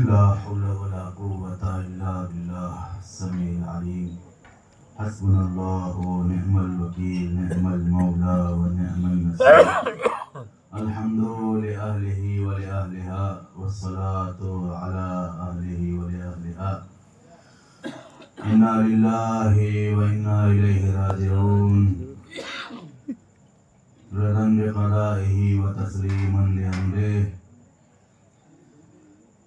لا حول ولا قوة إلا بالله السميع العليم حسبنا الله ونعم الوكيل نعم المولى ونعم النصير الحمد لأهله ولأهلها والصلاة على أهله ولأهلها إنا لله وإنا إليه راجعون رضا بقضائه وتسليما لأمره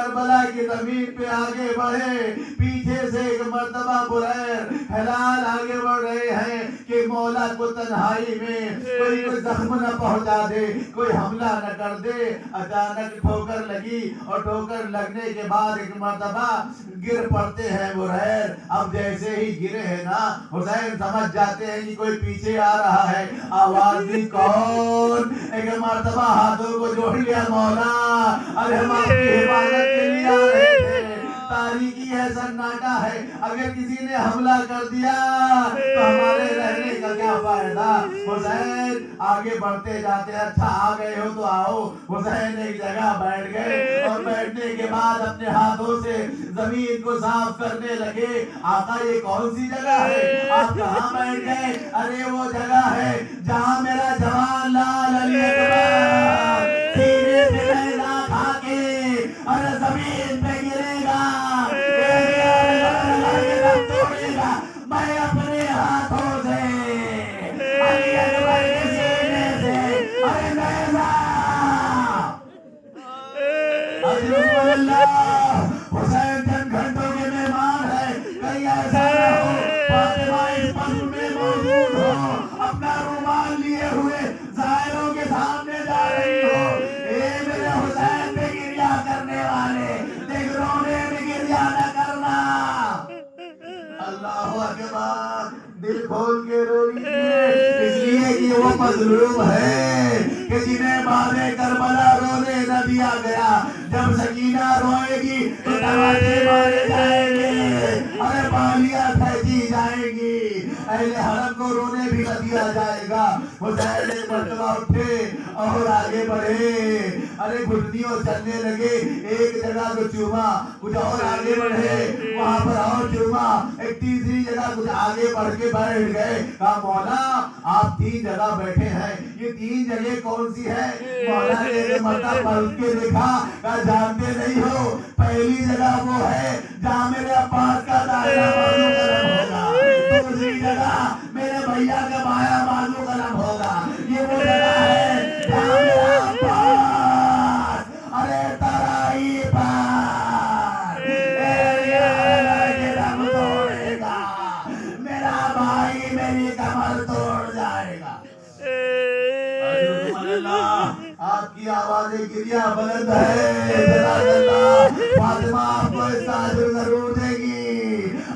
کربلا کی زمین پہ آگے بڑھے. پیچھے سے ایک مرتبہ بریر ہلال آگے بڑھ رہے ہیں کہ مولا کو تنہائی میں کوئی زخم نہ پہنچا دے, کوئی حملہ نہ کر دے. اچانک ٹھوکر لگی اور ٹھوکر لگنے کے بعد ایک مرتبہ گر پڑتے ہیں بریر. اب جیسے ہی گرے ہیں نا, حسین سمجھ جاتے ہیں کہ کوئی پیچھے آ رہا ہے. آواز دی کون؟ ایک مرتبہ ہاتھوں کو جوڑ لیا, مولا ارے ہم آپ کی حفاظت کے لیے آ رہے تھے. تاریکی ہے, سناٹا ہے, اگر کسی نے حملہ کر دیا تو ہمارے رہنے کا کیا فائدہ. حسین آگے بڑھتے جاتے, اچھا آ گئے ہو تو آؤ. حسین ایک جگہ بیٹھ گئے اور بیٹھنے کے بعد اپنے ہاتھوں سے زمین کو صاف کرنے لگے. آقا یہ کون سی جگہ ہے, آپ کہاں بیٹھ گئے؟ ارے وہ جگہ ہے جہاں میرا جوان لال علی اکبر سینے پہ بیضا کھا کے اور زمین پہ گرے گا, توڑے گا. میں اپنے ہاتھوں سے علی اکبر کے سینے سے ارے بیضا حسین چند گھنٹوں کے مہمان ہے, کہیں ایسا نہ ہو فاطمہ اس پل میں موجود ہو, اپنا رومال لیے ہوئے زائروں کے سامنے جا رہی ہو. اے میرے حسین پہ گریا کرنے والے, دیکھ رونے میں گریا نہ کرنا. اللہ اکبر, دل کھول کے رو لیجیے, اس لیے کہ وہ مظلوم ہے کہ جنہیں بعد کربلا رونے نہ دیا گیا. جب سکینہ روئے گی تو دروازے مارے جائیں گے, ارے بالیاں پھینکی جائیں گی, اہل حرم کو رونے بھی نہ دیا جائے گا. حسین ایک مرتبہ اٹھے اور آگے بڑھے, ارے گھٹنیوں چلنے لگے. ایک جگہ کو چوما, کچھ اور آگے بڑھے, وہاں پر اور چوما, ایک تیسری جگہ کچھ آگے بڑھ کے بیٹھ گئے. کہا مولا آپ 3 جگہ بیٹھے ہیں, یہ 3 جگہ کون سی ہے؟ مولا نے مرتبہ پلٹ کے دیکھا, کہا جانتے نہیں ہو, پہلی جگہ وہ ہے جہاں میرے عباس کا دائرہ بازو قلم ہوگا, دوسری جگہ میرے بھیا کا بایاں بازو قلم ہوگا, یہ وہ جگہ ہے جہاں میرا عباس ارے ترائی پر قلم توڑے گا, میرا بھائی میری کمر توڑ جائے گا. آپ کی آوازیں گریا بلند ہے, جزاک اللہ. فاطمہ آپ کو اس کا اجر ضرور دے گی.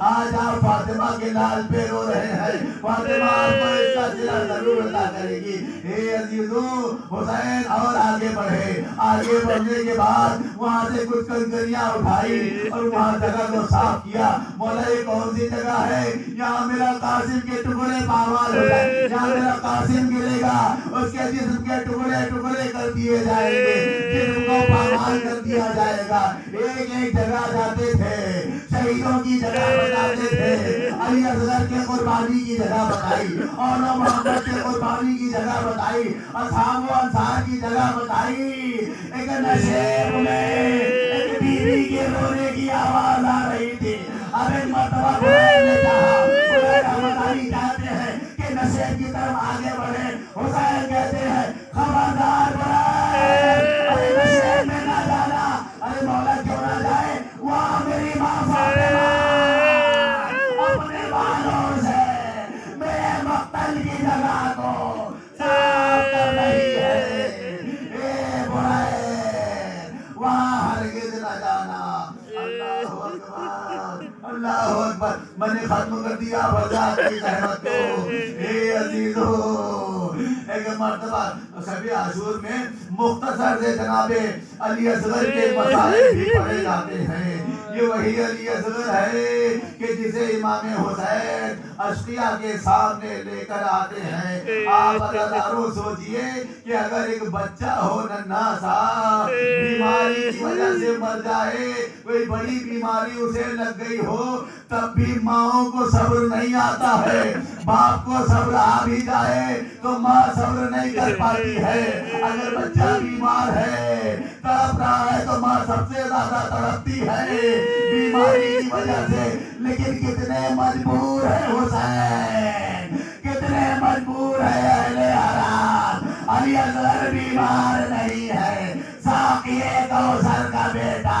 آج آپ فاطمہ کے لال پہ رو رہے ہیں, فاطمہ آپ کو اس کا صلہ ضرور ادا کرے گی. اے عزیزو, حسین اور آگے بڑھے. آگے بڑھنے کے بعد وہاں سے کچھ کنکریاں اٹھائی اور وہاں جگہ کو صاف کیا. مولا یہ کون سی جگہ ہے؟ یہاں میرا قاسم کے ٹکڑے پامال ہو جائے, یہاں میرا قاسم گرے گا, اس کے جسم کے ٹکڑے ٹکڑے کر دیے جائیں گے, جسم کو پامال کر دیا جائے گا. ایک ایک جگہ جاتے تھے, شہیدوں کی جگہ بتاتے تھے, علی اصغر کے قربانی کی جگہ بتائی, اور محمد کے قربانی کی جگہ بتائی, اصحاب و انصار کی جگہ بتائی. ایک نشیب میں ایک بیوی کے رونے کی آواز آ رہی تھی. اب ایک مرتبہ بریر نے کہا, بریر احمد علی چاہتے ہیں کہ نشیب کی طرف آگے بڑھے. حسین کہتے ہیں خبردار بریر, ارے نشیب میں نہ جانا. ارے مولا کیوں نہ جائے, وہاں میری ماں فاطمہ اپنے بالوں سے میرے مقتل کی جگہ کو صاف کر رہی ہے. اے بریر, وہاں ہرگز نہ جانا. اللہ اکبر, اللہ اکبر. میں نے ختم کر دیا برداشت کی زحمت کو. اے عزیزو, ایک مرتبہ شب عاشور میں مختصر سے جناب علی اصغر کے مسائل بھی پڑھے جاتے ہیں. یہ وہی علی اصغر ہے کہ جسے امام حسین اشقیاء کے سامنے لے کر آتے ہیں. آپ عزیزارو سوچئے کہ اگر ایک بچہ ہو ننھا سا, بیماری کی وجہ سے مر جائے, کوئی بڑی بیماری اسے لگ گئی ہو, تب بھی ماؤں کو صبر نہیں آتا ہے. باپ کو صبر آ بھی جائے تو ماں صبر نہیں کر پاتی ہے. اگر بچہ بیمار ہے, تڑپ رہا ہے, تو ماں سب سے زیادہ تڑپتی ہے بیماری کی وجہ سے. لیکن کتنے مجبور ہے حسین, کتنے مجبور ہے اہل حرام. علی اصغر بیمار نہیں ہے, ساقی کوثر کا بیٹا